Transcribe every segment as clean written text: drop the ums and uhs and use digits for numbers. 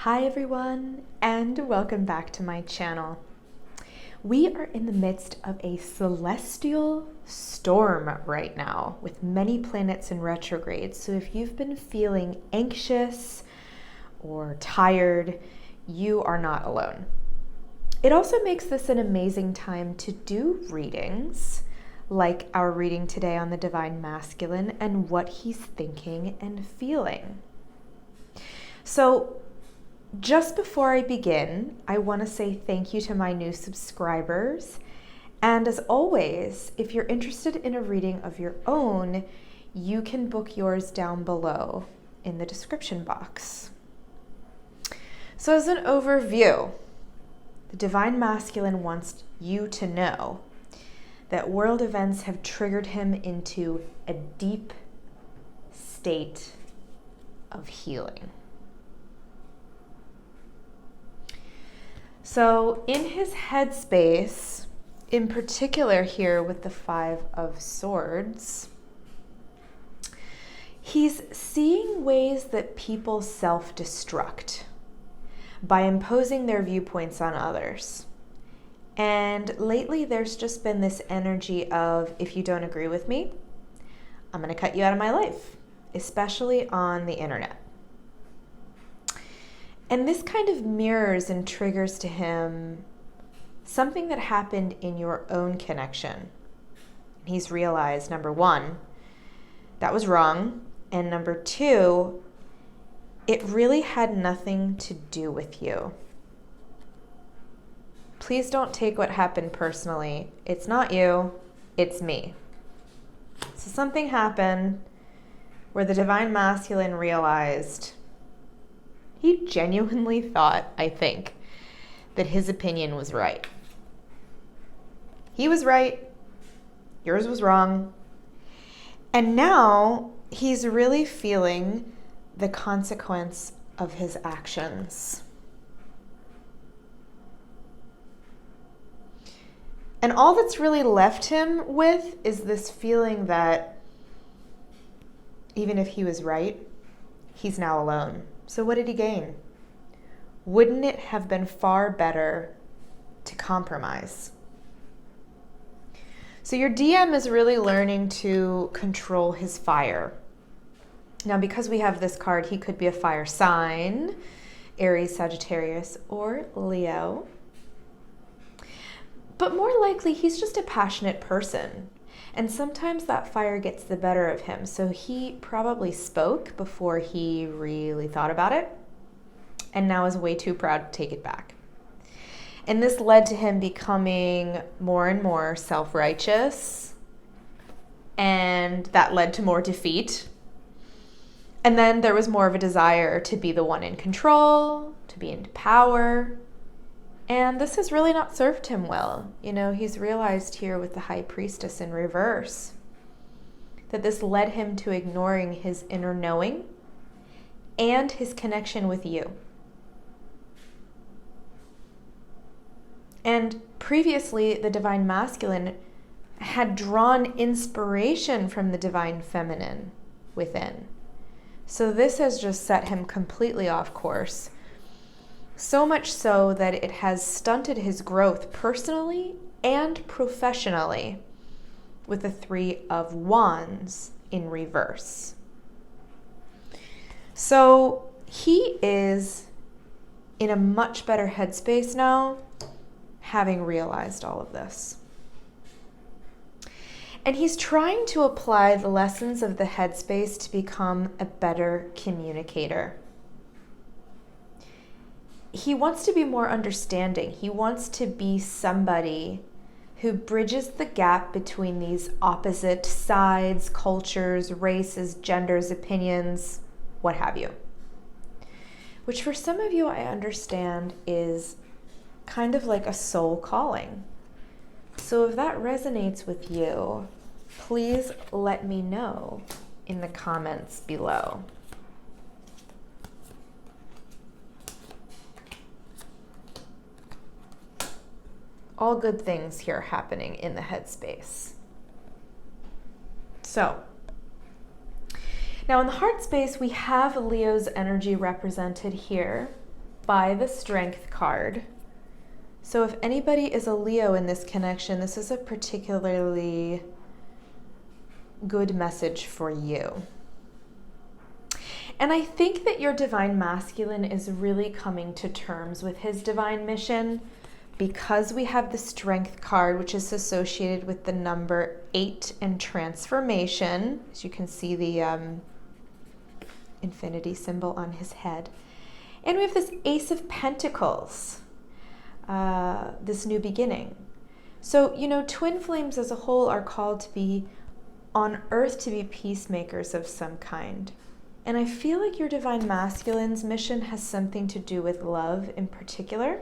Hi everyone, and welcome back to my channel. We are in the midst of a celestial storm right now with many planets in retrograde. So if you've been feeling anxious or tired, you are not alone. It also makes this an amazing time to do readings, like our reading today on the Divine Masculine and what he's thinking and feeling. So just before I begin, I want to say thank you to my new subscribers. And as always, if you're interested in a reading of your own, you can book yours down below in the description box. So as an overview, the Divine Masculine wants you to know that world events have triggered him into a deep state of healing. So in his headspace, in particular here with the Five of Swords, he's seeing ways that people self-destruct by imposing their viewpoints on others. And lately there's just been this energy of, if you don't agree with me, I'm going to cut you out of my life, especially on the internet. And this kind of mirrors and triggers to him something that happened in your own connection. He's realized, number one, that was wrong. And number two, it really had nothing to do with you. Please don't take what happened personally. It's not you, it's me. So something happened where the Divine Masculine realized he genuinely thought, I think, that his opinion was right. He was right, yours was wrong. And now he's really feeling the consequence of his actions. And all that's really left him with is this feeling that even if he was right, he's now alone. So what did he gain? Wouldn't it have been far better to compromise? So your DM is really learning to control his fire. Now, because we have this card, he could be a fire sign, Aries, Sagittarius, or Leo. But more likely, he's just a passionate person. And sometimes that fire gets the better of him. So he probably spoke before he really thought about it, and now is way too proud to take it back. And this led to him becoming more and more self-righteous, and that led to more defeat. And then there was more of a desire to be the one in control, to be in power. And this has really not served him well. You know, he's realized here with the High Priestess in reverse that this led him to ignoring his inner knowing and his connection with you. And previously, the Divine Masculine had drawn inspiration from the Divine Feminine within. So this has just set him completely off course. So much so that it has stunted his growth personally and professionally with the Three of Wands in reverse. So he is in a much better headspace now, having realized all of this. And he's trying to apply the lessons of the headspace to become a better communicator. He wants to be more understanding. He wants to be somebody who bridges the gap between these opposite sides, cultures, races, genders, opinions, what have you. Which for some of you, I understand, is kind of like a soul calling. So if that resonates with you, please let me know in the comments below. All good things here happening in the headspace. So, now in the heart space, we have Leo's energy represented here. by the Strength card. So if anybody is a Leo in this connection, this is a particularly good message for you. And I think that your divine masculine is really coming to terms with his divine mission, because we have the Strength card, which is associated with the number 8 and transformation. As you can see, the infinity symbol on his head. And we have this Ace of Pentacles, this new beginning. So, twin flames as a whole are called to be on earth, to be peacemakers of some kind. And I feel like your divine masculine's mission has something to do with love in particular.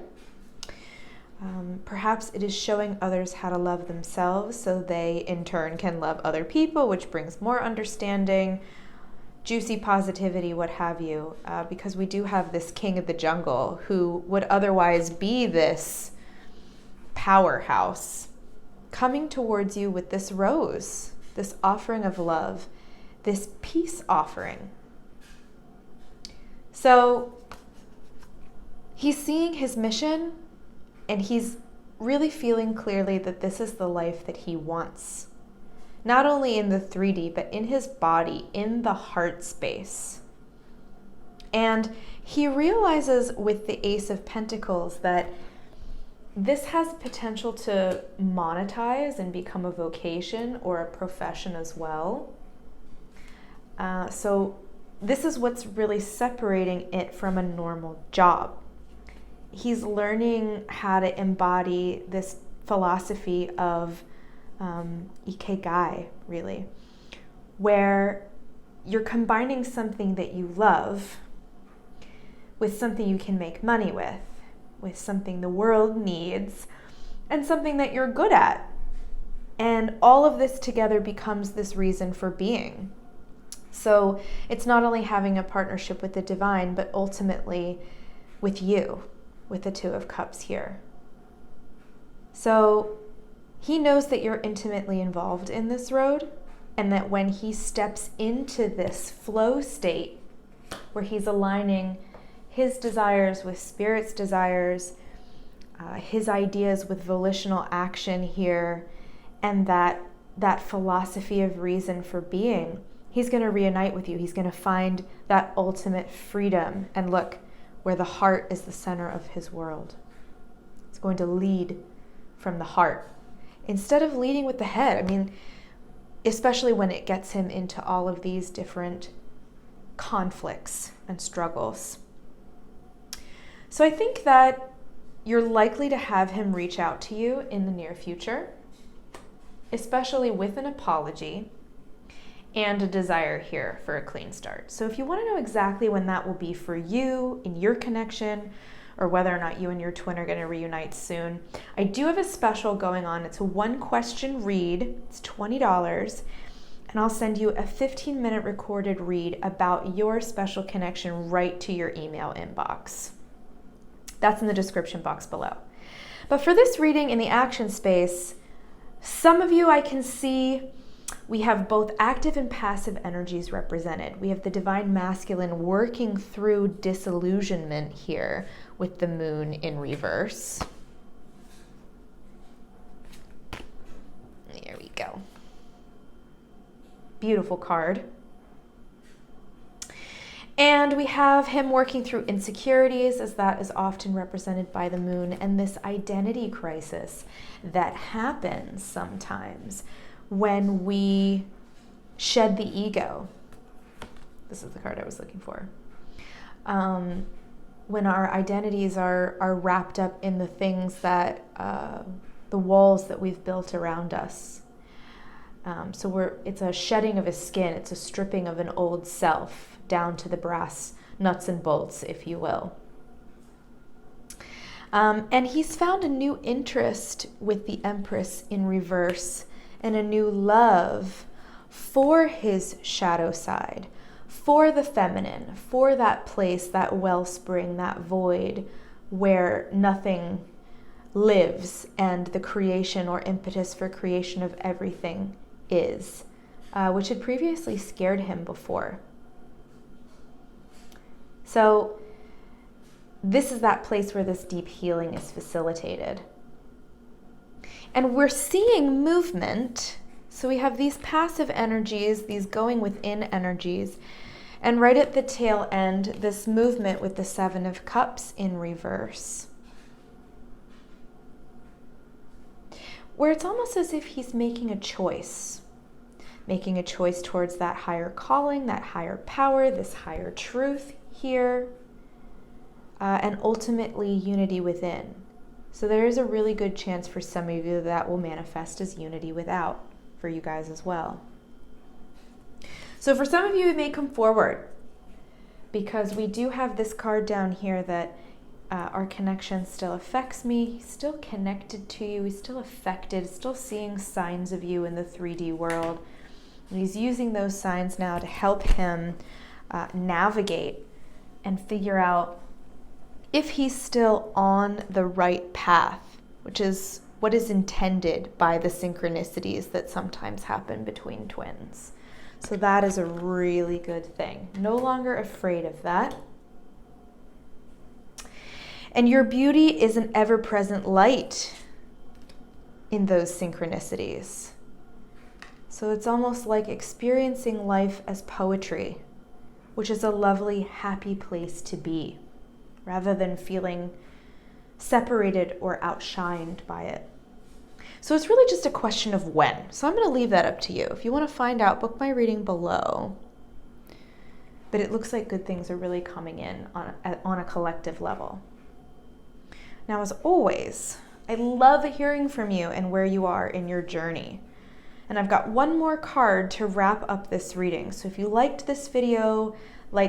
Perhaps it is showing others how to love themselves so they in turn can love other people, which brings more understanding, juicy positivity, what have you, because we do have this king of the jungle who would otherwise be this powerhouse coming towards you with this rose, this offering of love, this peace offering. So he's seeing his mission, and he's really feeling clearly that this is the life that he wants. Not only in the 3D, but in his body, in the heart space. And he realizes with the Ace of Pentacles that this has potential to monetize and become a vocation or a profession as well. So this is what's really separating it from a normal job. He's learning how to embody this philosophy of ikigai, really, where you're combining something that you love with something you can make money with something the world needs, and something that you're good at. And all of this together becomes this reason for being. So it's not only having a partnership with the divine, but ultimately with you, with the Two of Cups here. So he knows that you're intimately involved in this road, and that when he steps into this flow state where he's aligning his desires with Spirit's desires, his ideas with volitional action here, and that philosophy of reason for being, he's going to reunite with you. He's going to find that ultimate freedom. And look, where the heart is the center of his world. It's going to lead from the heart instead of leading with the head. I mean, especially when it gets him into all of these different conflicts and struggles. So I think that you're likely to have him reach out to you in the near future, especially with an apology and a desire here for a clean start. So if you want to know exactly when that will be for you in your connection, or whether or not you and your twin are going to reunite soon, I do have a special going on. It's a 1-question read. It's $20. And I'll send you a 15-minute recorded read about your special connection right to your email inbox. That's in the description box below. But for this reading in the action space, some of you I can see we have both active and passive energies represented. We have the divine masculine working through disillusionment here with the moon in reverse. There we go. Beautiful card. And we have him working through insecurities, as that is often represented by the moon, and this identity crisis that happens sometimes when we shed the ego. This is the card I was looking for. When our identities are wrapped up in the things that, the walls that we've built around us. So it's a shedding of a skin, it's a stripping of an old self down to the brass nuts and bolts, if you will. And he's found a new interest with the Empress in reverse, and a new love for his shadow side, for the feminine, for that place, that wellspring, that void where nothing lives and the creation or impetus for creation of everything is, which had previously scared him before. So this is that place where this deep healing is facilitated. And we're seeing movement. So we have these passive energies, these going within energies, and right at the tail end, this movement with the Seven of Cups in reverse, where it's almost as if he's making a choice towards that higher calling, that higher power, this higher truth here, and ultimately unity within. So there is a really good chance for some of you that will manifest as unity without for you guys as well. So for some of you, it may come forward because we do have this card down here that our connection still affects me. He's still connected to you. He's still affected, still seeing signs of you in the 3D world. And he's using those signs now to help him navigate and figure out if he's still on the right path, which is what is intended by the synchronicities that sometimes happen between twins. So that is a really good thing. No longer afraid of that. And your beauty is an ever-present light in those synchronicities. So it's almost like experiencing life as poetry, which is a lovely, happy place to be, rather than feeling separated or outshined by it. So it's really just a question of when. So I'm going to leave that up to you. If you want to find out, book my reading below. But it looks like good things are really coming in on a collective level. Now, as always, I love hearing from you and where you are in your journey. And I've got one more card to wrap up this reading. So if you liked this video,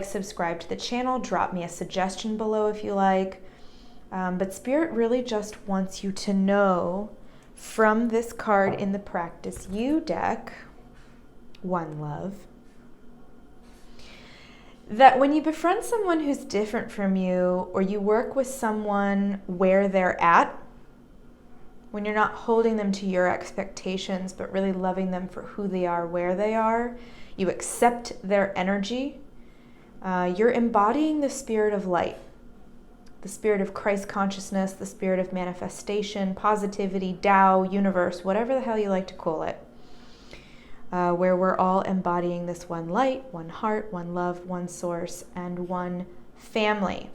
subscribe to the channel, drop me a suggestion below if you like. But Spirit really just wants you to know from this card in the Practice You deck, One Love, that when you befriend someone who's different from you, or you work with someone where they're at, when you're not holding them to your expectations, but really loving them for who they are, where they are, you accept their energy, you're embodying the spirit of light, the spirit of Christ consciousness, the spirit of manifestation, positivity, Tao, universe, whatever the hell you like to call it, where we're all embodying this one light, one heart, one love, one source, and one family.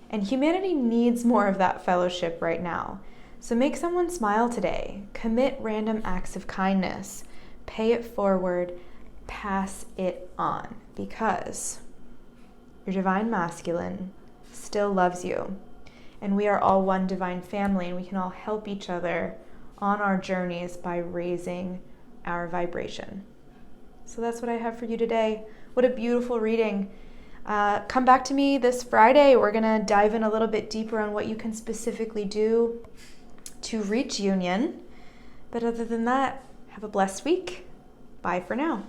And humanity needs more of that fellowship right now. So make someone smile today. Commit random acts of kindness. Pay it forward. Pass it on. Because your divine masculine still loves you. And we are all one divine family, and we can all help each other on our journeys by raising our vibration. So that's what I have for you today. What a beautiful reading. Come back to me this Friday. We're going to dive in a little bit deeper on what you can specifically do to reach union. But other than that, have a blessed week. Bye for now.